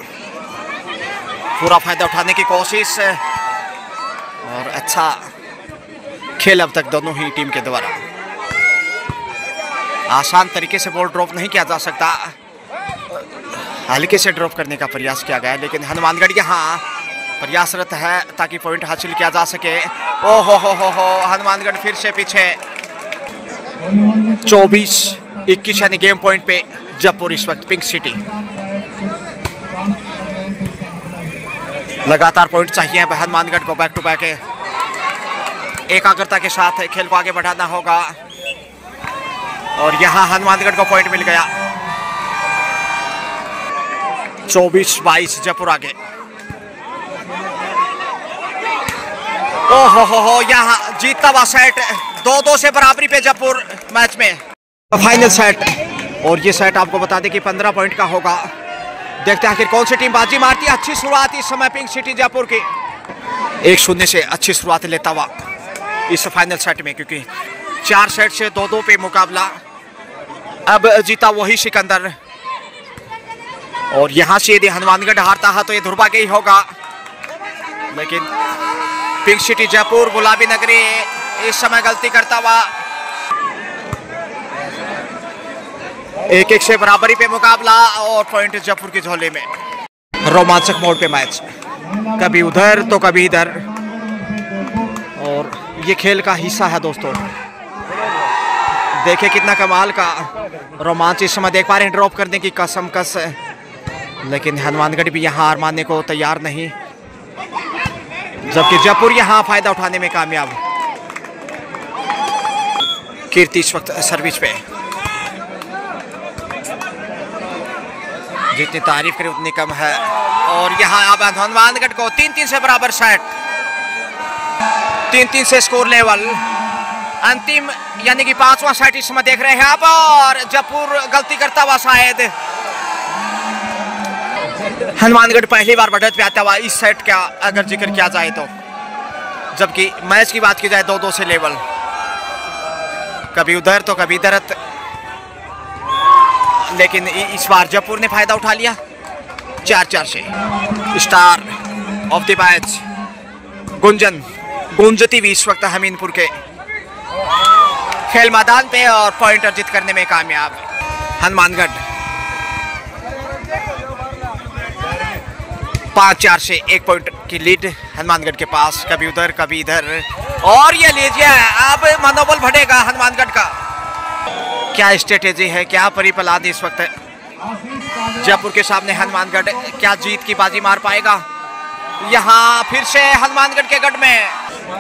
पूरा फायदा उठाने की कोशिश और अच्छा खेल अब तक दोनों ही टीम के द्वारा। आसान तरीके से बॉल ड्रॉप नहीं किया जा सकता, हल्के से ड्रॉप करने का प्रयास किया गया, लेकिन हनुमानगढ़ यहाँ प्रयासरत है ताकि पॉइंट हासिल किया जा सके। ओ हो हनुमानगढ़ फिर से पीछे। 24-21 यानी गेम पॉइंट पे जयपुर इस वक्त पिंक सिटी। लगातार पॉइंट चाहिए हनुमानगढ़ को। बैक टू बैक एकाग्रता के साथ खेल को आगे बढ़ाना होगा और यहाँ हनुमानगढ़ को पॉइंट मिल गया। 24-22 जयपुर आगे। ओहो यहाँ जीतता हुआ सेट 2-2 से बराबरी पे जयपुर मैच में। फाइनल सेट, और ये सेट आपको बता दें कि 15 पॉइंट का होगा। देखते हैं आखिर कौन सी टीम बाजी मारती है। अच्छी शुरुआत इस समय पिंक सिटी जयपुर की 1-0 से अच्छी शुरुआत लेता हुआ इस फाइनल सेट में, क्योंकि 4 सेट से 2-2 पे मुकाबला। अब जीता वही सिकंदर, और यहाँ से यदि हनुमानगढ़ हारता है तो ये दुर्भाग्य ही होगा। लेकिन पिंक सिटी जयपुर गुलाबी नगरी इस समय गलती करता हुआ 1-1 से बराबरी पे मुकाबला और पॉइंट जयपुर की झोली में। रोमांचक मोड पे मैच, कभी उधर तो कभी इधर, और ये खेल का हिस्सा है दोस्तों। देखिए कितना कमाल का रोमांच इस समय देख पा रहे हैं। ड्रॉप करने की कसम कस, लेकिन हनुमानगढ़ भी यहाँ हार मानने को तैयार नहीं, जबकि जयपुर यहाँ फायदा उठाने में कामयाब। कीर्ति इस वक्त सर्विस पे, जितनी तारीफ करें उतनी कम है। और यहाँ अब हनुमानगढ़ को 3-3 से बराबर सेट, 3-3 से स्कोर लेवल। अंतिम यानी कि 5वां सेट इस समय देख रहे हैं आप, और जयपुर गलती करता हुआ शायद। हनुमानगढ़ पहली बार बढ़त पे आता हुआ इस सेट का अगर जिक्र किया जाए तो, जबकि मैच की बात की जाए 2-2 से लेवल, कभी उधर तो कभी इधर, लेकिन इस बार जयपुर ने फायदा उठा लिया 4-4 से। Star of the match Gunjan, गुंजती भी इस वक्त हमीनपुर के खेल मैदान पे और पॉइंट अर्जित करने में कामयाब हनुमानगढ़। 5-4 से 1 पॉइंट की लीड हनुमानगढ़ के पास, कभी उधर कभी इधर, और ये लीजिए अब मनोबल बढ़ेगा हनुमानगढ़ का। क्या स्ट्रेटेजी है, क्या परिपलाद इस वक्त जयपुर के सामने। हनुमानगढ़ क्या जीत की बाजी मार पाएगा? यहाँ फिर से हनुमानगढ़ के गढ़ में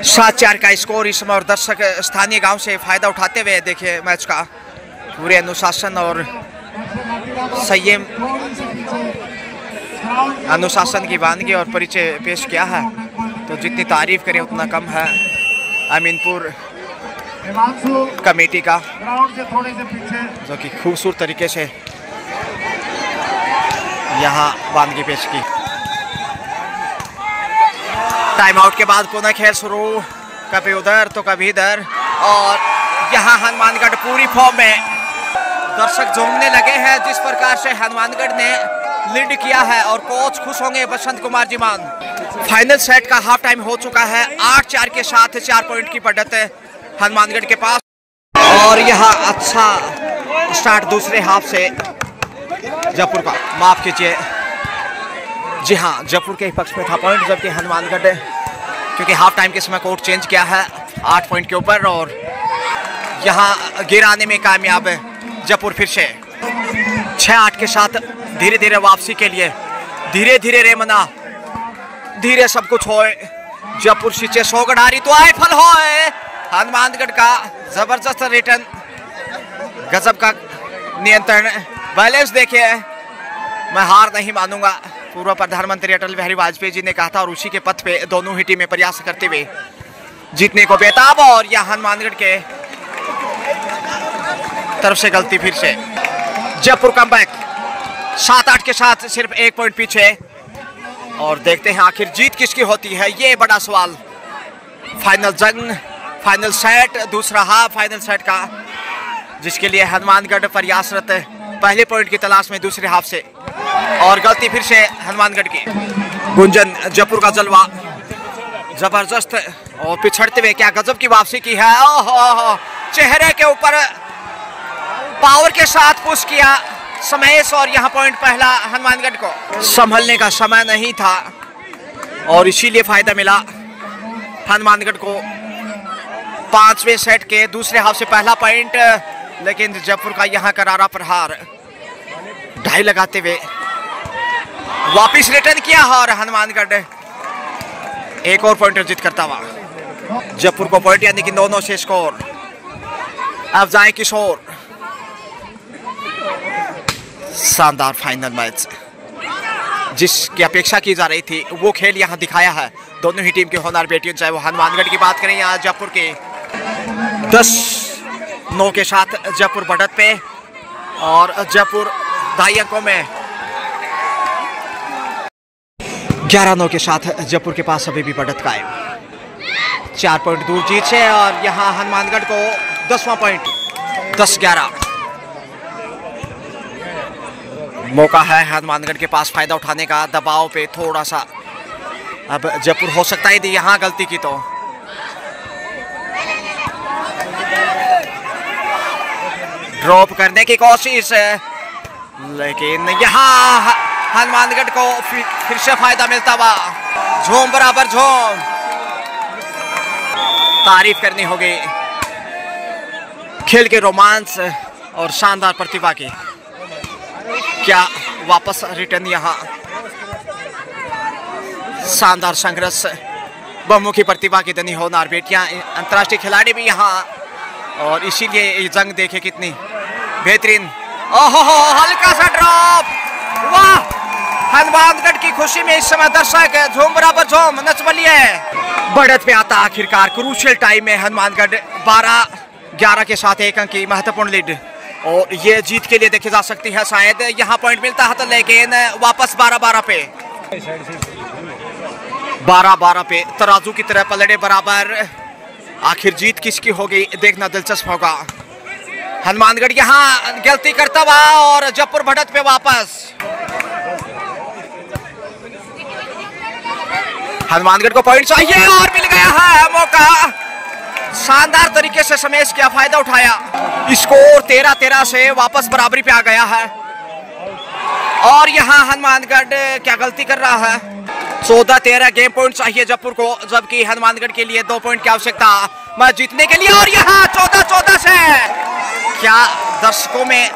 7-4 का स्कोर इस समय, और दर्शक स्थानीय गांव से फायदा उठाते हुए देखिए मैच का पूरे अनुशासन और संयम, अनुशासन की वानगी और परिचय पेश किया है। तो जितनी तारीफ करें उतना कम है अमीनपुर कमेटी का, जो कि खूबसूरत तरीके से यहाँ वानगी पेश की। टाइम आउट के बाद पुनः खेल शुरू, कभी उधर तो कभी इधर, और यहाँ हनुमानगढ़ पूरी फॉर्म में। दर्शक झूमने लगे हैं जिस प्रकार से हनुमानगढ़ ने लीड किया है, और कोच खुश होंगे बसंत कुमार जी मान। फाइनल सेट का हाफ टाइम हो चुका है, 8-4 के साथ 4 पॉइंट की बढ़त है हनुमानगढ़ के पास। और यहाँ अच्छा स्टार्ट दूसरे हाफ से जयपुर का, माफ कीजिए, जी हाँ जयपुर के पक्ष में था पॉइंट, जबकि हनुमानगढ़ क्योंकि हाफ टाइम के समय कोर्ट चेंज किया है 8 पॉइंट के ऊपर, और यहाँ गिराने में कामयाब है जयपुर फिर से 6-8 के साथ। धीरे धीरे वापसी के लिए, धीरे धीरे रेमना, धीरे सब कुछ होए। जयपुर सीचे 100 गढ़ारी तो आए फल होए। हनुमानगढ़ का जबरदस्त रिटर्न गजब का नियंत्रण, बैलेंस देखिए। मैं हार नहीं मानूंगा, पूर्व प्रधानमंत्री अटल बिहारी वाजपेयी जी ने कहा था, और उसी के पथ पे दोनों ही टीमें प्रयास करते हुए जीतने को बेताब। और यहाँ हनुमानगढ़ के तरफ से गलती फिर से। जयपुर कमबैक 7-8 के साथ सिर्फ 1 पॉइंट पीछे। और देखते हैं आखिर जीत किसकी होती है, ये बड़ा सवाल। फाइनल जंग, फाइनल सेट, दूसरा हाफ फाइनल सेट का, जिसके लिए हनुमानगढ़ प्रयासरत पहले पॉइंट की तलाश में दूसरे हाफ से। और गलती फिर से हनुमानगढ़ की। गुंजन, जयपुर का जलवा जबरदस्त, और पिछड़ते हुए क्या गजब की वापसी की है। ओहो, चेहरे के ऊपर पावर के साथ पुश किया समेश, और यहाँ पॉइंट पहला हनुमानगढ़ को। संभलने का समय नहीं था और इसीलिए फायदा मिला हनुमानगढ़ को। 5वें सेट के दूसरे हाफ से पहला पॉइंट, लेकिन जयपुर का यहाँ करारा प्रहार ढाई लगाते हुए वापिस रिटर्न किया, और हनुमानगढ़ एक और पॉइंट अर्जित करता हुआ। जयपुर को पॉइंट यानी कि 9-9 से स्कोर। अब जाए किशोर। शानदार फाइनल मैच, जिसकी अपेक्षा की जा रही थी वो खेल यहाँ दिखाया है दोनों ही टीम के होनहार बेटियों, चाहे वो हनुमानगढ़ की बात करें या जयपुर के। 10-9 के साथ जयपुर बढ़त पे, और जयपुर 2.5 अंकों में। 11-9 के साथ जयपुर के पास अभी भी बढ़त कायम। 4 पॉइंट दूर जीत से, और यहाँ हनुमानगढ़ को 10वां पॉइंट। 10-11 मौका है हनुमानगढ़ के पास फायदा उठाने का। दबाव पे थोड़ा सा अब जयपुर हो सकता है यहाँ गलती की तो। ड्रॉप करने की कोशिश, लेकिन यहाँ हनुमानगढ़ को फिर से फायदा मिलता हुआ। झोम बराबर झोम, तारीफ करनी होगी खेल के रोमांच और शानदार प्रतिभा की। क्या वापस रिटर्न यहाँ, शानदार संघर्ष, बहुमुखी प्रतिभा की धनी होनहार बेटियां, अंतर्राष्ट्रीय खिलाड़ी भी यहाँ, और इसीलिए ये जंग देखे कितनी बेहतरीन। ओहो, हल्का सा ड्रॉप, वाह! हनुमानगढ़ की खुशी में इस समय दर्शक झूम बराबर झूम नच बलिए। बढ़त पे आता आखिरकार क्रूशियल टाइम में हनुमानगढ़ 12-11 के साथ 1 अंक की महत्वपूर्ण लीड, और ये जीत के लिए देखी जा सकती है। शायद यहाँ पॉइंट मिलता है तो, लेकिन वापस 12-12 पे, 12-12 पे तराजू की तरह पलड़े बराबर। आखिर जीत किसकी होगी देखना दिलचस्प होगा। हनुमानगढ़ यहाँ गलती करता हुआ, और जयपुर बढ़त पे वापस। हनुमानगढ़ को पॉइंट चाहिए, और मिल गया है मौका। शानदार तरीके से समेश क्या फायदा उठाया। स्कोर 13-13 से वापस बराबरी पे आ गया है, और यहाँ हनुमानगढ़ क्या गलती कर रहा है। 14-13 गेम पॉइंट चाहिए जयपुर को, जबकि हनुमानगढ़ के लिए 2 पॉइंट की आवश्यकता मैच जीतने के लिए। और यहाँ 14-14 से क्या दर्शकों में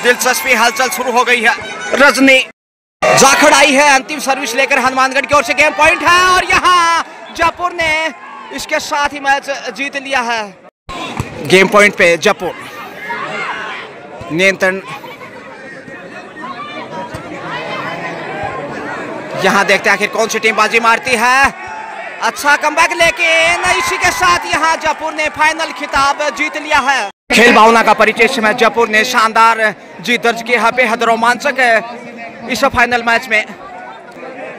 दिलचस्पी हलचल शुरू हो गई है। रजनी जाखड़ आई है अंतिम सर्विस लेकर हनुमानगढ़ की ओर से। गेम पॉइंट है, और यहाँ जयपुर ने इसके साथ ही मैच जीत लिया है। गेम पॉइंट पे जयपुर नियंत्रण। यहाँ देखते हैं आखिर कौन सी टीम बाजी मारती है। अच्छा कमबैक, लेकिन इसी के साथ यहाँ जयपुर ने फाइनल खिताब जीत लिया है। खेल भावना का परिचय समय जयपुर ने शानदार जीत दर्ज की है। बेहद रोमांचक इस फाइनल मैच में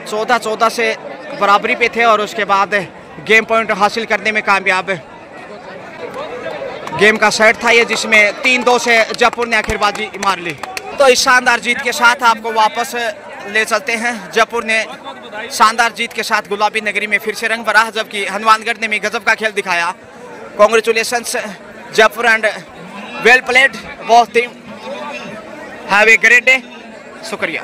14-14 से बराबरी पे थे, और उसके बाद गेम पॉइंट हासिल करने में कामयाब। गेम का सेट था ये, जिसमें 3-2 से जयपुर ने आखिर बाजी मार ली। तो इस शानदार जीत के साथ आपको वापस ले चलते हैं। जयपुर ने शानदार जीत के साथ गुलाबी नगरी में फिर से रंग भरा, जबकि हनुमानगढ़ ने भी गजब का खेल दिखाया। Congratulations Jaipur and well played both team. Have a great day. शुक्रिया।